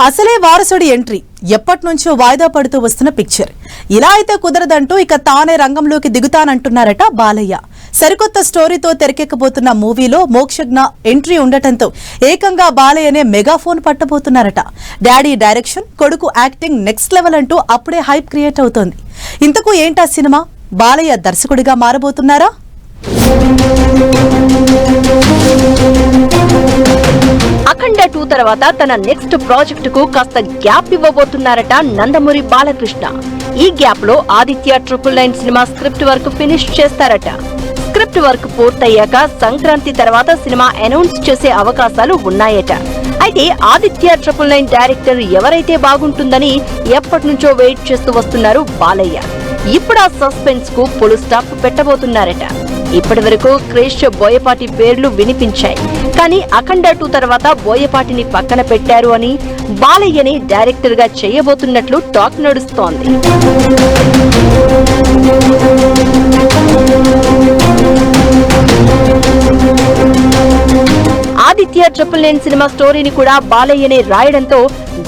అసలే వారసుడి ఎంట్రీ ఎప్పటినుంచో వాయిదా పడుతూ వస్తున్న పిక్చర్. ఇలా అయితే కుదరదంటూ ఇక తానే రంగంలోకి దిగుతానంటున్నారట బాలయ్య. సరికొత్త స్టోరీతో తెరకెక్కబోతున్న మూవీలో మోక్షజ్ఞ ఎంట్రీ ఉండటంతో ఏకంగా బాలయ్యనే మెగాఫోన్ పట్టబోతున్నారట. డాడీ డైరెక్షన్, కొడుకు యాక్టింగ్ నెక్స్ట్ లెవెల్ అంటూ అప్పుడే హైప్ క్రియేట్ అవుతోంది. ఇంతకు ఏంటా సినిమా? బాలయ్య దర్శకుడిగా మారబోతున్నారా? అఖండ 2 తర్వాత తన నెక్స్ట్ ప్రాజెక్ట్ కు కాస్త గ్యాప్ ఇవ్వబోతున్నారట నందమూరి బాలకృష్ణ. ఈ గ్యాప్ లో Aditya 999 cinema script work finish చేస్తారట. స్క్రిప్ట్ వర్క్ పూర్తయ్యాక సంక్రాంతి తర్వాత సినిమా అనౌన్స్ చేసే అవకాశాలు ఉన్నాయట. అయితే ఆదిత్య 999 డైరెక్టర్ ఎవరైతే బాగుంటుందని ఎప్పటి నుంచో వెయిట్ చేస్తూ వస్తున్నారు బాలయ్య. ఇప్పుడు ఆ సస్పెన్స్ కు ఫుల్ స్టాప్ పెట్టబోతున్నారట. ఇప్పటి వరకు క్రిష్, బోయపాటి పేర్లు వినిపించాయి. కానీ అఖండ 2 తర్వాత బోయపాటిని పక్కన పెట్టారు అని బాలయ్యని డైరెక్టర్ గా చేయబోతున్నట్లు టాక్ నడుస్తోంది. ఆదిత్య 999 సినిమా స్టోరీని కూడా బాలయ్యనే రాయడంతో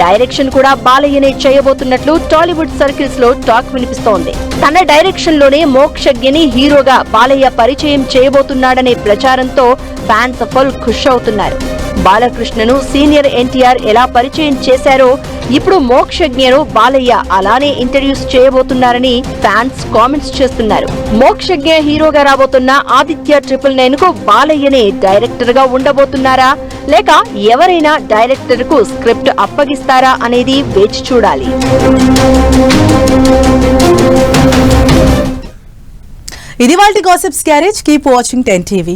డైరెక్షన్ కూడా బాలయ్యనే చేయబోతున్నట్లు టాలీవుడ్ సర్కిల్స్ లో టాక్ వినిపిస్తోంది. తన డైరెక్షన్ లోనే మోక్షజ్ఞని హీరోగా బాలయ్య పరిచయం చేయబోతున్నాడనే ప్రచారంతో ఫ్యాన్స్ ఫుల్ ఖుష్ అవుతున్నారు. బాలకృష్ణను సీనియర్ ఎన్టీఆర్ ఎలా పరిచయం చేశారో ఇప్పుడు మోక్షజ్ఞను బాలయ్య అలానే ఇంట్రడ్యూస్ చేయబోతున్నారని ఫ్యాన్స్ కామెంట్స్ చేస్తున్నారు. మోక్షజ్ఞ హీరోగా రాబోతున్న ఆదిత్య 999 కు బాలయ్యనే డైరెక్టర్ గా ఉండబోతున్నారా, లేక ఎవరైనా డైరెక్టర్ కు స్క్రిప్ట్ అప్పగిస్తారా అనేది వేచి చూడాలి. ఇది వాల్టి gossips garage. Keep watching 10 TV.